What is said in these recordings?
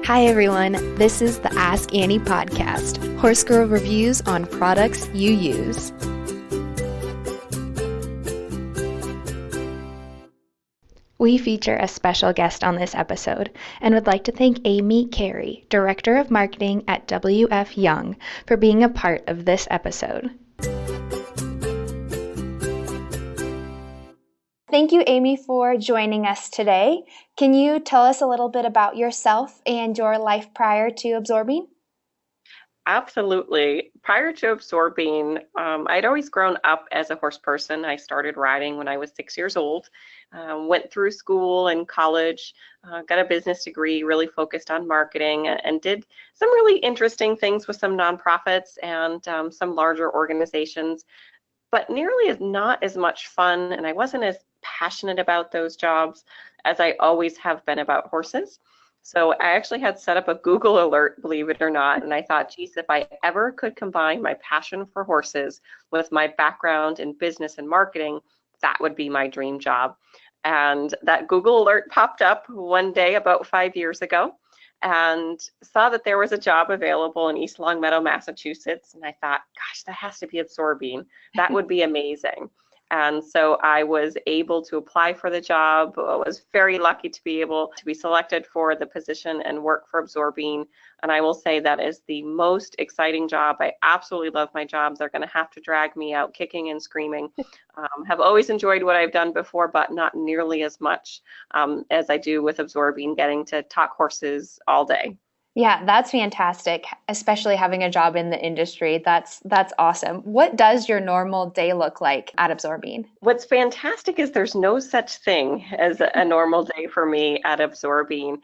Hi everyone, this is the Ask Annie podcast, Horse Girl reviews on products you use. We feature a special guest on this episode and would like to thank Amy Cairy, Director of Marketing at WF Young, for being a part of this episode. Thank you, Amy, for joining us today. Can you tell us a little bit about yourself and your life prior to Absorbine? Absolutely. Prior to Absorbine, I'd always grown up as a horse person. I started riding when I was 6 years old, went through school and college, got a business degree, really focused on marketing, and did some really interesting things with some nonprofits and some larger organizations, but not as much fun, and I wasn't as passionate about those jobs as I always have been about horses. So I actually had set up a Google alert, believe it or not, and I thought, geez, if I ever could combine my passion for horses with my background in business and marketing, that would be my dream job. And that Google alert popped up one day about 5 years ago, and saw that there was a job available in East Longmeadow, Massachusetts. And I thought, gosh, that has to be Absorbine. That would be amazing. And so I was able to apply for the job. I was very lucky to be able to be selected for the position and work for Absorbine. And I will say that is the most exciting job. I absolutely love my job. They're going to have to drag me out kicking and screaming. Have always enjoyed what I've done before, but not nearly as much as I do with Absorbine, getting to talk horses all day. Yeah, that's fantastic, especially having a job in the industry. That's awesome. What does your normal day look like at Absorbine? What's fantastic is there's no such thing as a normal day for me at Absorbine.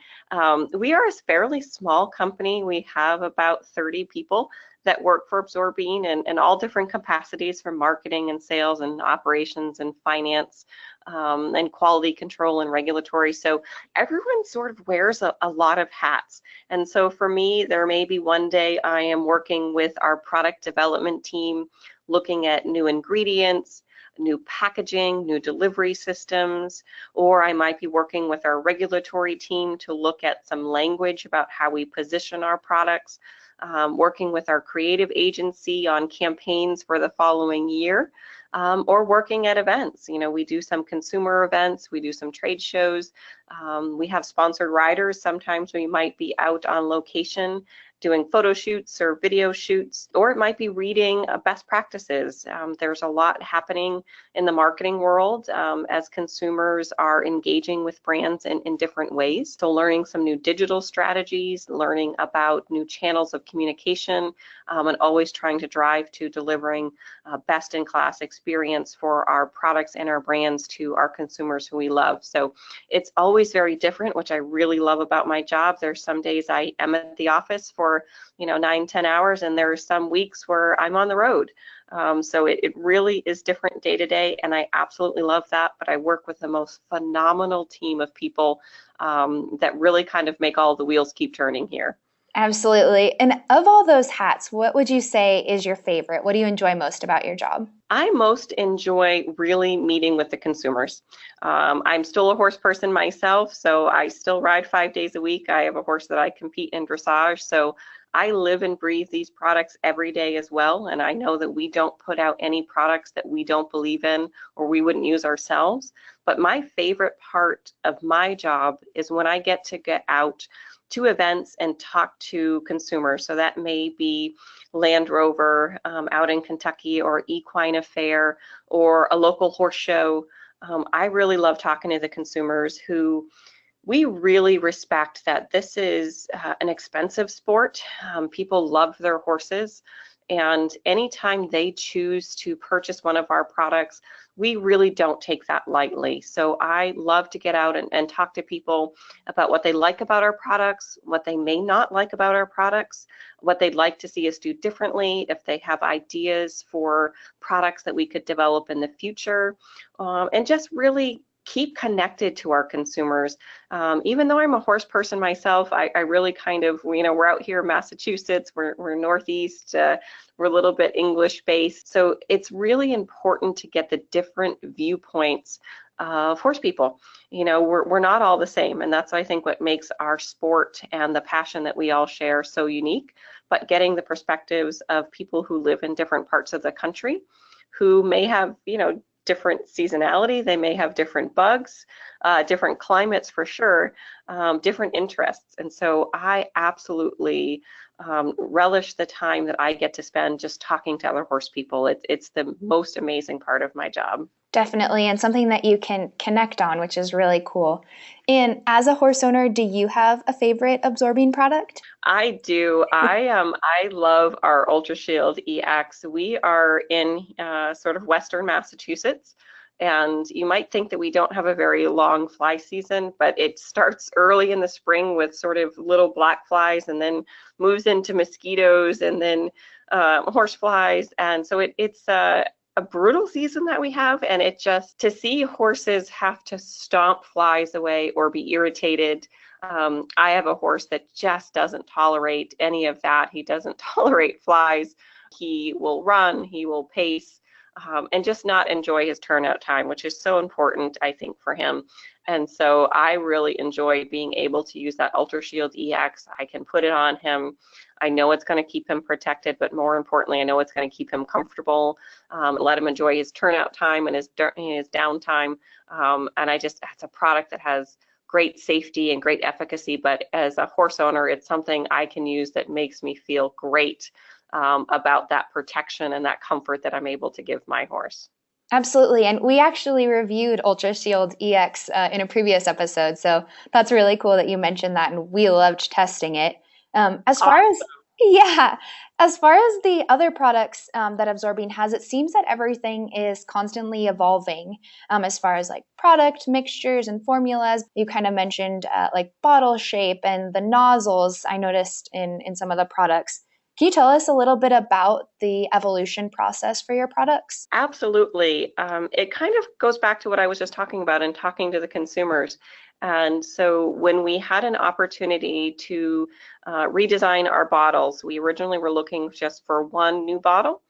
We are a fairly small company. We have about 30 people that work for Absorbine in all different capacities, from marketing and sales and operations and finance and quality control and regulatory. So everyone sort of wears a lot of hats. And so for me, there may be one day I am working with our product development team, looking at new ingredients, new packaging, new delivery systems, or I might be working with our regulatory team to look at some language about how we position our products. Working with our creative agency on campaigns for the following year, or working at events. You know, we do some consumer events, we do some trade shows, we have sponsored riders. Sometimes we might be out on location doing photo shoots or video shoots, or it might be reading best practices. There's a lot happening in the marketing world as consumers are engaging with brands in different ways. So learning some new digital strategies, learning about new channels of communication, and always trying to drive to delivering best-in-class experience for our products and our brands to our consumers who we love. So it's always very different, which I really love about my job. There's some days I am at the office for 9-10 hours, and there are some weeks where I'm on the road. So it really is different day to day, and I absolutely love that. But I work with the most phenomenal team of people that really kind of make all the wheels keep turning here. Absolutely. And of all those hats, what would you say is your favorite? What do you enjoy most about your job? I most enjoy really meeting with the consumers. I'm still a horse person myself, so I still ride 5 days a week. I have a horse that I compete in dressage, so I live and breathe these products every day as well, and I know that we don't put out any products that we don't believe in or we wouldn't use ourselves. But my favorite part of my job is when I get out to events and talk to consumers. So that may be Land Rover out in Kentucky, or Equine Affair, or a local horse show. I really love talking to the consumers who we really respect that this is an expensive sport. People love their horses. And anytime they choose to purchase one of our products, we really don't take that lightly. So I love to get out and talk to people about what they like about our products, what they may not like about our products, what they'd like to see us do differently, if they have ideas for products that we could develop in the future, and just really keep connected to our consumers. Even though I'm a horse person myself, I really kind of, we're out here in Massachusetts, we're Northeast, we're a little bit English based. So it's really important to get the different viewpoints of horse people. You know, we're not all the same, and that's, I think, what makes our sport and the passion that we all share so unique. But getting the perspectives of people who live in different parts of the country, who may have, you know, different seasonality, they may have different bugs, different climates for sure, different interests. And so I absolutely relish the time that I get to spend just talking to other horse people. It's the most amazing part of my job. Definitely, and something that you can connect on, which is really cool. And as a horse owner, do you have a favorite Absorbine product? I do. I love our Ultra Shield EX. We are in sort of Western Massachusetts, and you might think that we don't have a very long fly season, but it starts early in the spring with sort of little black flies, and then moves into mosquitoes, and then horse flies, and so it's a brutal season that we have, and it just, to see horses have to stomp flies away or be irritated. I have a horse that just doesn't tolerate any of that. He doesn't tolerate flies. He will run, he will pace, and just not enjoy his turnout time, which is so important, I think, for him. And so I really enjoy being able to use that Ultra Shield EX. I can put it on him. I know it's going to keep him protected, but more importantly, I know it's going to keep him comfortable, let him enjoy his turnout time and his downtime. And it's a product that has great safety and great efficacy, but as a horse owner, it's something I can use that makes me feel great about that protection and that comfort that I'm able to give my horse. Absolutely. And we actually reviewed Ultra Shield EX in a previous episode. So that's really cool that you mentioned that. And we loved testing it. As far as, yeah, as far as the other products that Absorbine has, it seems that everything is constantly evolving as far as like product mixtures and formulas. You kind of mentioned like bottle shape and the nozzles I noticed in some of the products. Can you tell us a little bit about the evolution process for your products? Absolutely. It kind of goes back to what I was just talking about and talking to the consumers. And so when we had an opportunity to redesign our bottles, we originally were looking just for one new bottle.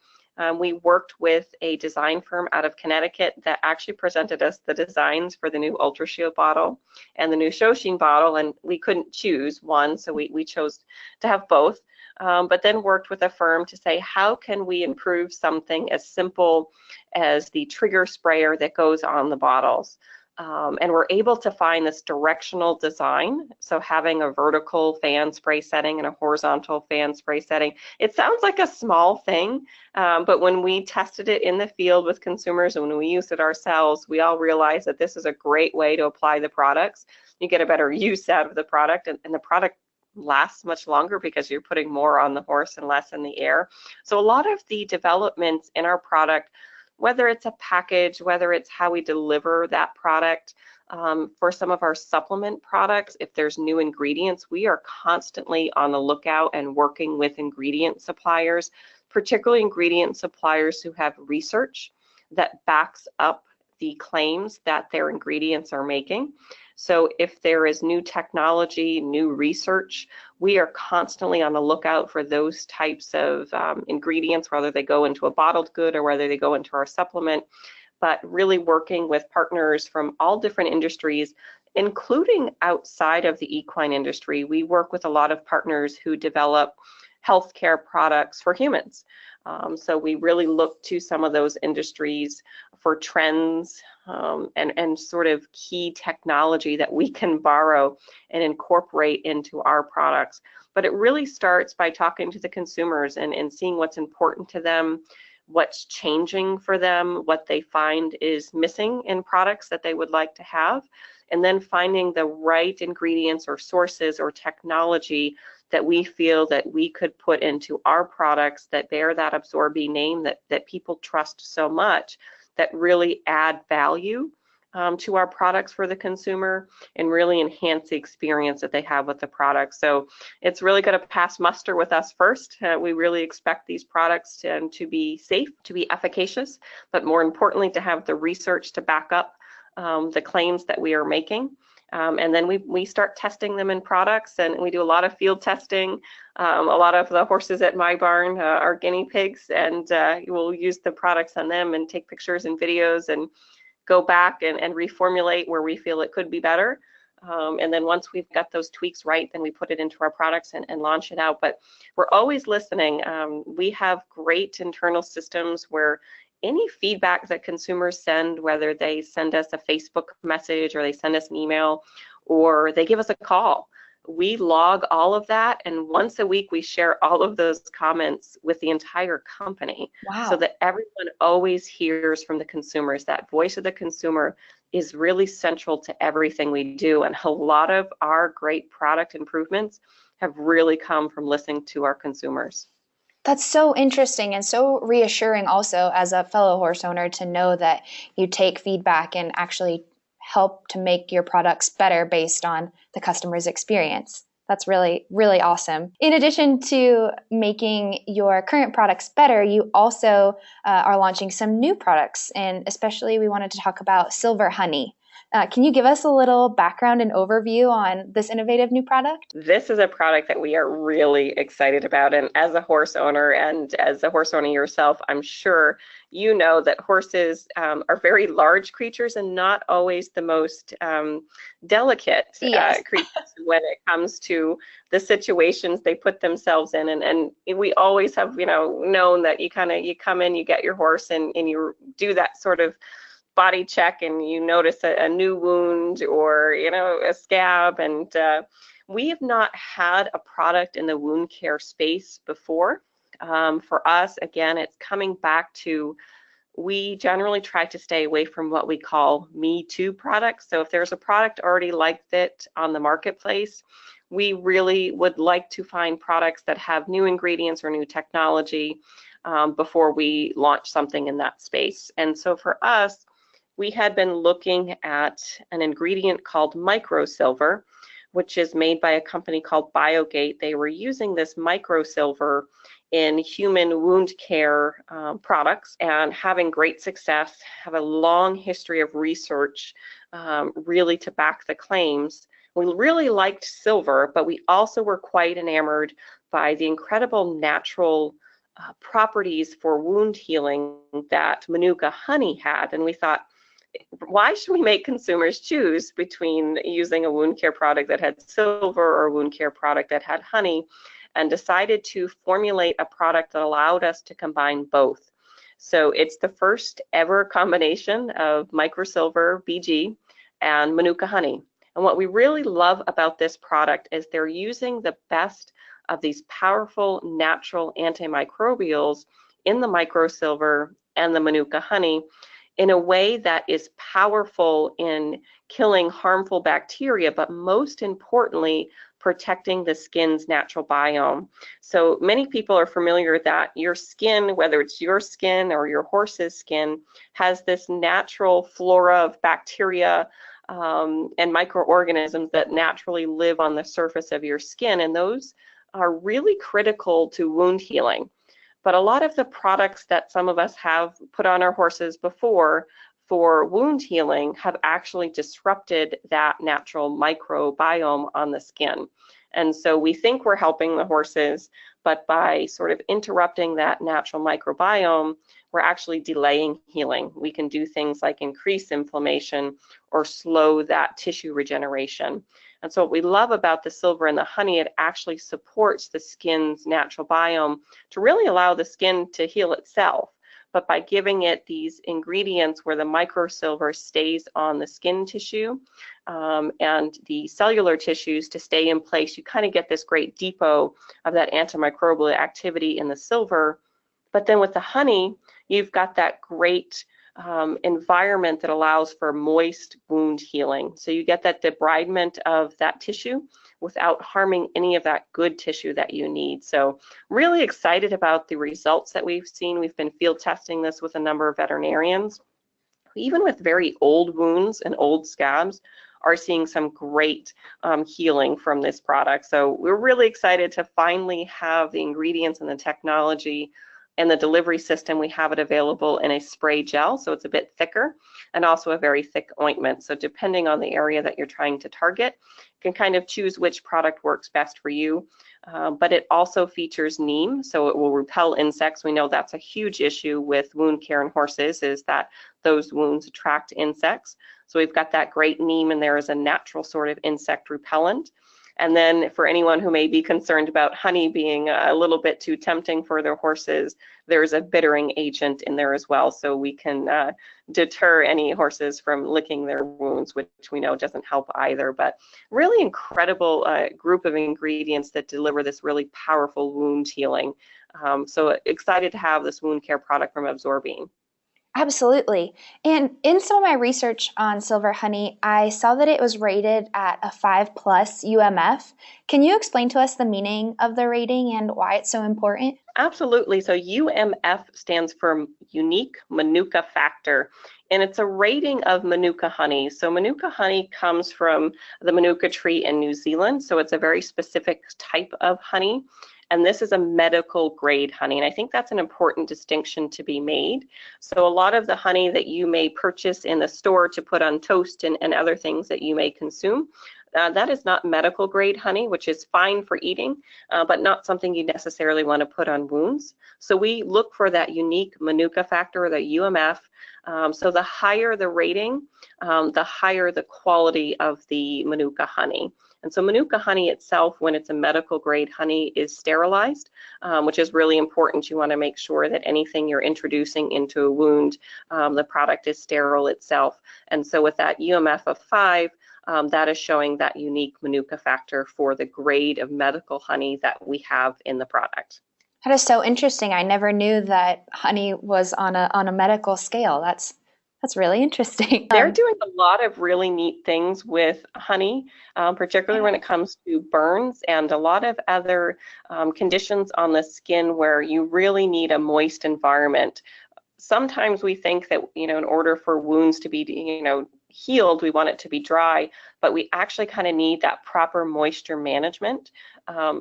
We worked with a design firm out of Connecticut that actually presented us the designs for the new Ultra Shield bottle and the new Shoshin bottle, and we couldn't choose one, so we chose to have both. But then worked with a firm to say, how can we improve something as simple as the trigger sprayer that goes on the bottles? And we're able to find this directional design. So having a vertical fan spray setting and a horizontal fan spray setting, it sounds like a small thing, but when we tested it in the field with consumers and when we used it ourselves, we all realized that this is a great way to apply the products. You get a better use out of the product, and the product lasts much longer because you're putting more on the horse and less in the air. So a lot of the developments in our product, whether it's a package, whether it's how we deliver that product, for some of our supplement products, if there's new ingredients, we are constantly on the lookout and working with ingredient suppliers, particularly ingredient suppliers who have research that backs up the claims that their ingredients are making. So if there is new technology, new research, we are constantly on the lookout for those types of ingredients, whether they go into a bottled good or whether they go into our supplement, but really working with partners from all different industries, including outside of the equine industry. We work with a lot of partners who develop healthcare products for humans. So we really look to some of those industries for trends and sort of key technology that we can borrow and incorporate into our products. But it really starts by talking to the consumers and seeing what's important to them, what's changing for them, what they find is missing in products that they would like to have, and then finding the right ingredients or sources or technology that we feel that we could put into our products that bear that Absorbine name that people trust so much, that really add value to our products for the consumer and really enhance the experience that they have with the product. So it's really going to pass muster with us first. We really expect these products to be safe, to be efficacious, but more importantly, to have the research to back up the claims that we are making. And then we start testing them in products, and we do a lot of field testing. A lot of the horses at my barn are guinea pigs, and we'll use the products on them and take pictures and videos and go back and reformulate where we feel it could be better. And then once we've got those tweaks right, then we put it into our products and launch it out. But we're always listening. We have great internal systems where any feedback that consumers send, whether they send us a Facebook message or they send us an email or they give us a call, we log all of that, and once a week we share all of those comments with the entire company. Wow. So that everyone always hears from the consumers. That voice of the consumer is really central to everything we do, and a lot of our great product improvements have really come from listening to our consumers. That's so interesting and so reassuring also as a fellow horse owner to know that you take feedback and actually help to make your products better based on the customer's experience. That's really, really awesome. In addition to making your current products better, you also are launching some new products, and especially we wanted to talk about Silver Honey. Can you give us a little background and overview on this innovative new product? This is a product that we are really excited about. And as a horse owner and as a horse owner yourself, I'm sure you know that horses are very large creatures and not always the most delicate creatures when it comes to the situations they put themselves in. And we always have, known that you come in, you get your horse and you do that sort of body check and you notice a new wound or a scab, and we have not had a product in the wound care space before. For us, again, it's coming back to, we generally try to stay away from what we call me too products. So if there's a product already like that on the marketplace, we really would like to find products that have new ingredients or new technology before we launch something in that space. And so for us, we had been looking at an ingredient called microsilver, which is made by a company called BioGate. They were using this microsilver in human wound care products and having great success, have a long history of research really to back the claims. We really liked silver, but we also were quite enamored by the incredible natural properties for wound healing that Manuka honey had. And we thought, why should we make consumers choose between using a wound care product that had silver or a wound care product that had honey, and decided to formulate a product that allowed us to combine both. So it's the first ever combination of microsilver BG and Manuka honey. And what we really love about this product is they're using the best of these powerful natural antimicrobials in the microsilver and the Manuka honey in a way that is powerful in killing harmful bacteria, but most importantly, protecting the skin's natural biome. So many people are familiar that your skin, whether it's your skin or your horse's skin, has this natural flora of bacteria and microorganisms that naturally live on the surface of your skin, and those are really critical to wound healing. But a lot of the products that some of us have put on our horses before for wound healing have actually disrupted that natural microbiome on the skin. And so we think we're helping the horses, but by sort of interrupting that natural microbiome, we're actually delaying healing. We can do things like increase inflammation or slow that tissue regeneration. And so what we love about the silver and the honey, it actually supports the skin's natural biome to really allow the skin to heal itself. But by giving it these ingredients where the microsilver stays on the skin tissue and the cellular tissues to stay in place, you kind of get this great depot of that antimicrobial activity in the silver. But then with the honey, you've got that great environment that allows for moist wound healing. So you get that debridement of that tissue without harming any of that good tissue that you need. So really excited about the results that we've seen. We've been field testing this with a number of veterinarians. Even with very old wounds and old scabs, are seeing some great healing from this product. So we're really excited to finally have the ingredients and the technology In the delivery system, we have it available in a spray gel, so it's a bit thicker, and also a very thick ointment. So depending on the area that you're trying to target, you can kind of choose which product works best for you. But it also features neem, so it will repel insects. We know that's a huge issue with wound care in horses, is that those wounds attract insects. So we've got that great neem in there as a natural sort of insect repellent. And then for anyone who may be concerned about honey being a little bit too tempting for their horses, there's a bittering agent in there as well. So we can deter any horses from licking their wounds, which we know doesn't help either. But really incredible group of ingredients that deliver this really powerful wound healing. So excited to have this wound care product from Absorbine. Absolutely. And in some of my research on silver honey, I saw that it was rated at a 5+ UMF. Can you explain to us the meaning of the rating and why it's so important? Absolutely. So UMF stands for unique Manuka factor, and it's a rating of Manuka honey. So Manuka honey comes from the Manuka tree in New Zealand. So it's a very specific type of honey. And this is a medical grade honey. And I think that's an important distinction to be made. So a lot of the honey that you may purchase in the store to put on toast and other things that you may consume, that is not medical grade honey, which is fine for eating, but not something you necessarily want to put on wounds. So we look for that unique Manuka factor, or the UMF. So the higher the rating, the higher the quality of the Manuka honey. And so Manuka honey itself, when it's a medical grade honey, is sterilized, which is really important. You want to make sure that anything you're introducing into a wound, the product is sterile itself. And so with that UMF of 5, that is showing that unique Manuka factor for the grade of medical honey that we have in the product. That is so interesting. I never knew that honey was on a medical scale. That's really interesting. They're doing a lot of really neat things with honey, particularly when it comes to burns and a lot of other conditions on the skin where you really need a moist environment. Sometimes we think that, in order for wounds to be, healed, we want it to be dry, but we actually kind of need that proper moisture management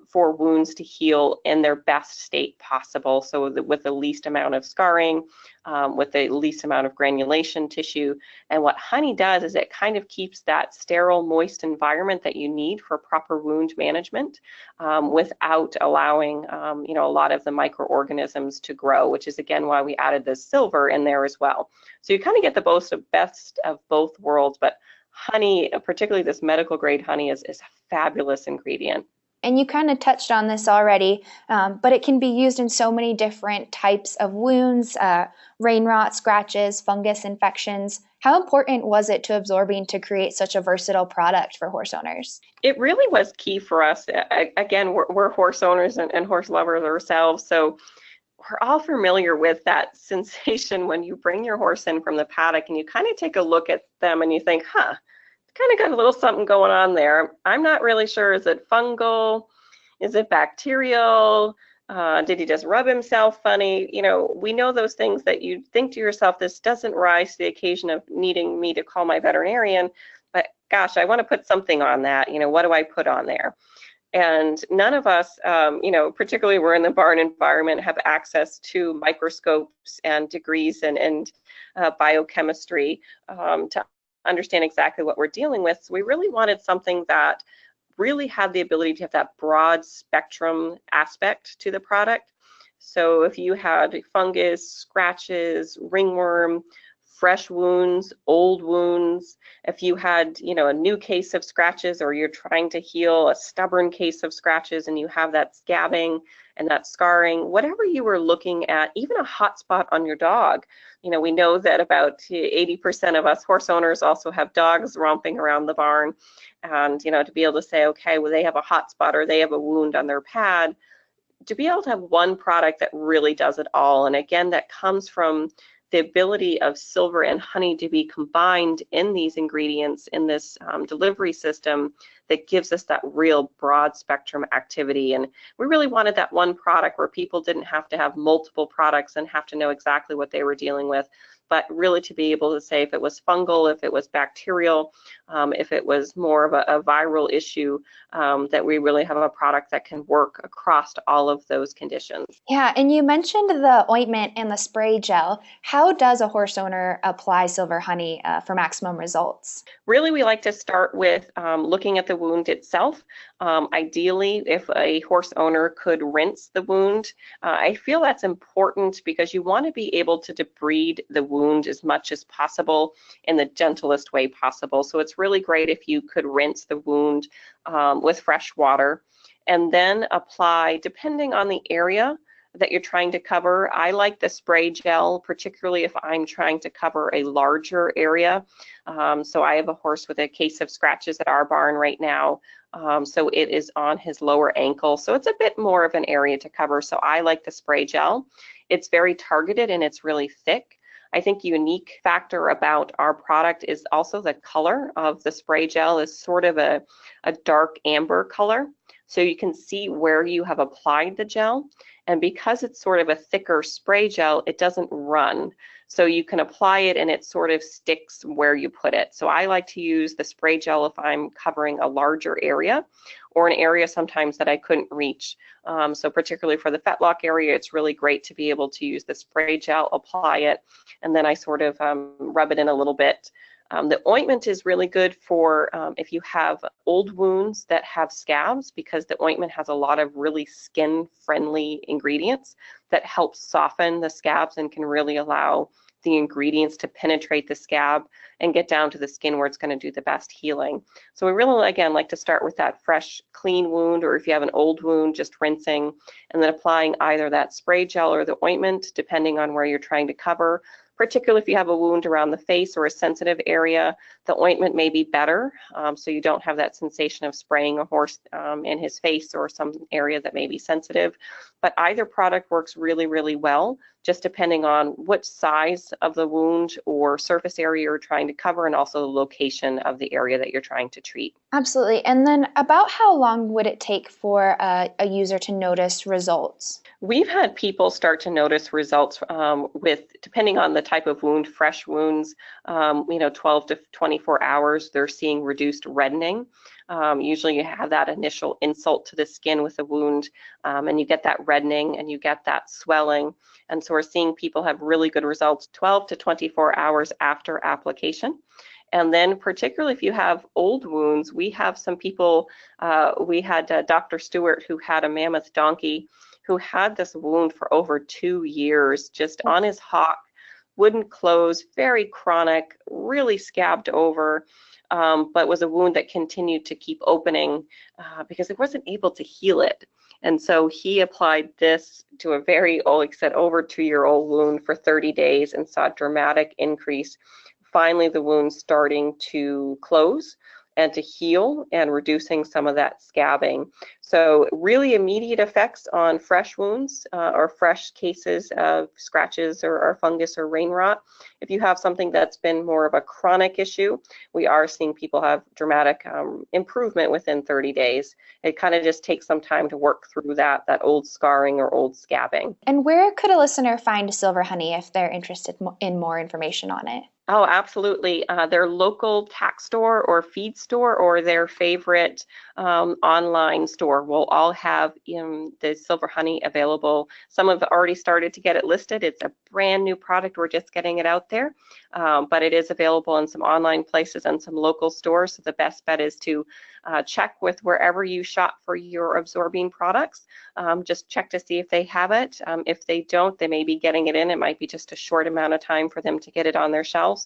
for wounds to heal in their best state possible. So with the least amount of scarring, with the least amount of granulation tissue. And what honey does is it kind of keeps that sterile, moist environment that you need for proper wound management without allowing, a lot of the microorganisms to grow, which is again why we added the silver in there as well. So you kind of get the best of both worlds, but honey, particularly this medical grade honey, is a fabulous ingredient. And you kind of touched on this already, but it can be used in so many different types of wounds, rain rot, scratches, fungus infections. How important was it to Absorbine to create such a versatile product for horse owners? It really was key for us. Again, we're horse owners and horse lovers ourselves, so we're all familiar with that sensation when you bring your horse in from the paddock and you kind of take a look at them and you think, kind of got a little something going on there. I'm not really sure. Is it fungal? Is it bacterial? Did he just rub himself funny? We know those things that you think to yourself, this doesn't rise to the occasion of needing me to call my veterinarian, but gosh, I want to put something on that. What do I put on there? And none of us, particularly we're in the barn environment, have access to microscopes and degrees and biochemistry to understand exactly what we're dealing with. So we really wanted something that really had the ability to have that broad spectrum aspect to the product. So if you had fungus, scratches, ringworm, fresh wounds, old wounds, if you had, a new case of scratches, or you're trying to heal a stubborn case of scratches and you have that scabbing and that scarring, whatever you were looking at, even a hot spot on your dog. We know that about 80% of us horse owners also have dogs romping around the barn. And, to be able to say, okay, well, they have a hot spot or they have a wound on their pad, to be able to have one product that really does it all. And again, that comes from the ability of silver and honey to be combined in these ingredients in this delivery system that gives us that real broad spectrum activity. And we really wanted that one product where people didn't have to have multiple products and have to know exactly what they were dealing with, but really to be able to say if it was fungal, if it was bacterial, if it was more of a viral issue, that we really have a product that can work across all of those conditions. Yeah, and you mentioned the ointment and the spray gel. How does a horse owner apply Silver Honey for maximum results? Really, we like to start with looking at the wound itself. Ideally, if a horse owner could rinse the wound, I feel that's important because you want to be able to debride the wound as much as possible in the gentlest way possible. So it's really great if you could rinse the wound with fresh water and then apply, depending on the area that you're trying to cover. I like the spray gel, particularly if I'm trying to cover a larger area. So I have a horse with a case of scratches at our barn right now. So it is on his lower ankle. So it's a bit more of an area to cover. So I like the spray gel. It's very targeted and it's really thick. I think a unique factor about our product is also the color of the spray gel is sort of a dark amber color. So you can see where you have applied the gel. And because it's sort of a thicker spray gel, it doesn't run. So you can apply it and it sort of sticks where you put it. So I like to use the spray gel if I'm covering a larger area or an area sometimes that I couldn't reach. So particularly for the fetlock area, it's really great to be able to use the spray gel, apply it, and then I sort of rub it in a little bit. The ointment is really good for if you have old wounds that have scabs, because the ointment has a lot of really skin-friendly ingredients that help soften the scabs and can really allow the ingredients to penetrate the scab and get down to the skin where it's going to do the best healing. So we really, again, like to start with that fresh, clean wound, or if you have an old wound, just rinsing and then applying either that spray gel or the ointment, depending on where you're trying to cover. Particularly if you have a wound around the face or a sensitive area, the ointment may be better, so you don't have that sensation of spraying a horse in his face or some area that may be sensitive. But either product works really, really well, just depending on which size of the wound or surface area you're trying to cover and also the location of the area that you're trying to treat. Absolutely. And then about how long would it take for a user to notice results? We've had people start to notice results with, depending on the type of wound, fresh wounds, 12 to 24 hours, they're seeing reduced reddening. Usually you have that initial insult to the skin with the wound, and you get that reddening and you get that swelling. And so we're seeing people have really good results 12 to 24 hours after application. And then particularly if you have old wounds, we have some people, we had Dr. Stewart who had a mammoth donkey who had this wound for over 2 years, just on his hock, wouldn't close, very chronic, really scabbed over, but was a wound that continued to keep opening because it wasn't able to heal it. And so he applied this to a very old, like I said, over 2-year-old wound for 30 days and saw a dramatic increase. Finally, the wound starting to close and to heal and reducing some of that scabbing. So really immediate effects on fresh wounds or fresh cases of scratches or fungus or rain rot. If you have something that's been more of a chronic issue, we are seeing people have dramatic improvement within 30 days. It kind of just takes some time to work through that old scarring or old scabbing. And where could a listener find Silver Honey if they're interested in more information on it? Oh, absolutely. Their local tack store or feed store or their favorite online store will all have the Silver Honey available. Some have already started to get it listed. It's a brand new product. We're just getting it out there, but it is available in some online places and some local stores. So the best bet is to check with wherever you shop for your Absorbine products. Just check to see if they have it. If they don't, they may be getting it in. It might be just a short amount of time for them to get it on their shelves.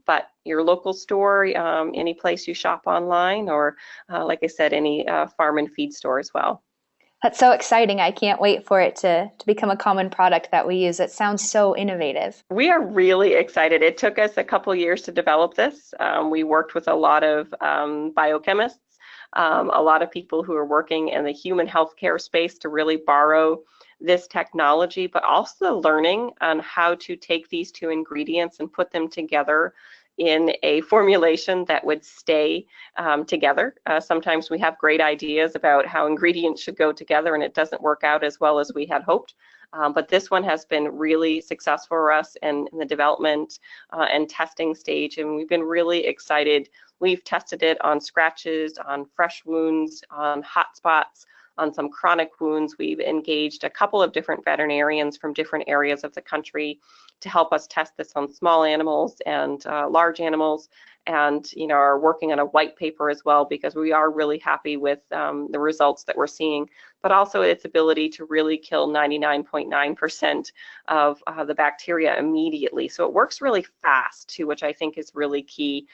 But your local store, any place you shop online, or like I said, any farm and feed store as well. That's so exciting. I can't wait for it to become a common product that we use. It sounds so innovative. We are really excited. It took us a couple years to develop this. We worked with a lot of biochemists, a lot of people who are working in the human healthcare space to really borrow this technology, but also learning on how to take these two ingredients and put them together in a formulation that would stay together. Sometimes we have great ideas about how ingredients should go together and it doesn't work out as well as we had hoped. But this one has been really successful for us in the development and testing stage, and we've been really excited. We've tested it on scratches, on fresh wounds, on hot spots, on some chronic wounds. We've engaged a couple of different veterinarians from different areas of the country to help us test this on small animals and large animals, and are working on a white paper as well, because we are really happy with the results that we're seeing, but also its ability to really kill 99.9% of the bacteria immediately. So it works really fast too, which I think is really key.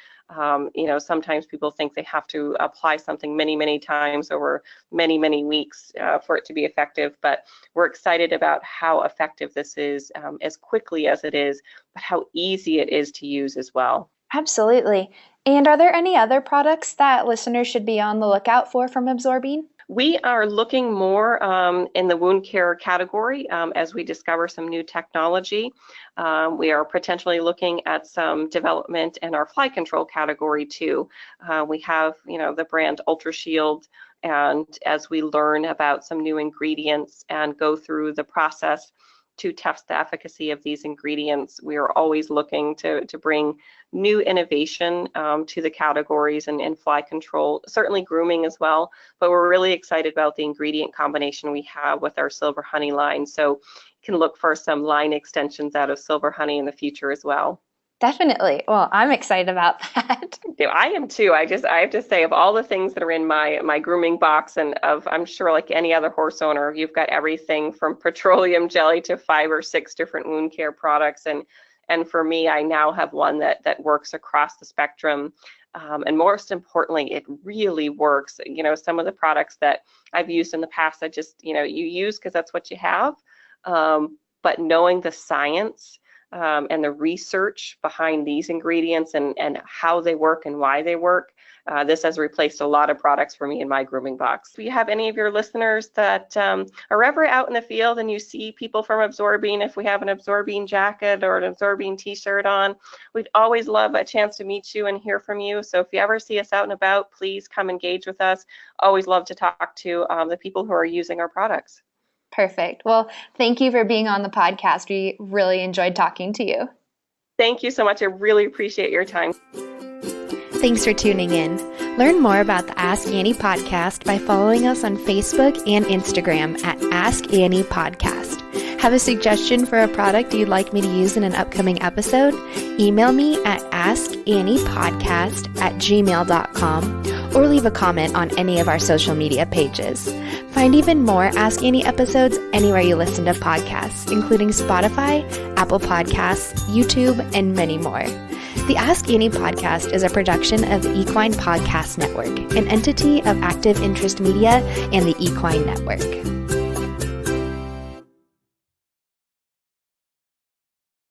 Sometimes people think they have to apply something many times over many weeks for it to be effective, but we're excited about how effective this is, as quickly as it is, but how easy it is to use as well. Absolutely. And are there any other products that listeners should be on the lookout for from Absorbine? We are looking more in the wound care category as we discover some new technology. We are potentially looking at some development in our fly control category too. We have, the brand Ultra Shield, and as we learn about some new ingredients and go through the process to test the efficacy of these ingredients, we are always looking to bring new innovation to the categories and fly control, certainly grooming as well. But we're really excited about the ingredient combination we have with our Silver Honey line. So you can look for some line extensions out of Silver Honey in the future as well. Definitely. Well, I'm excited about that. I am too. I have to say, of all the things that are in my grooming box, and I'm sure like any other horse owner, you've got everything from petroleum jelly to 5 or 6 different wound care products. And for me, I now have one that works across the spectrum. And most importantly, it really works. Some of the products that I've used in the past, I just, you use because that's what you have. But knowing the science and the research behind these ingredients and how they work and why they work, this has replaced a lot of products for me in my grooming box. If you have any of your listeners that are ever out in the field and you see people from Absorbine, if we have an Absorbine jacket or an Absorbine t-shirt on, we'd always love a chance to meet you and hear from you. So if you ever see us out and about, please come engage with us. Always love to talk to the people who are using our products. Perfect. Well, thank you for being on the podcast. We really enjoyed talking to you. Thank you so much. I really appreciate your time. Thanks for tuning in. Learn more about the Ask Annie podcast by following us on Facebook and Instagram at Ask Annie Podcast. Have a suggestion for a product you'd like me to use in an upcoming episode? Email me at askanniepodcast@gmail.com or leave a comment on any of our social media pages. Find even more Ask Annie episodes anywhere you listen to podcasts, including Spotify, Apple Podcasts, YouTube, and many more. The Ask Annie podcast is a production of the Equine Podcast Network, an entity of Active Interest Media and the Equine Network.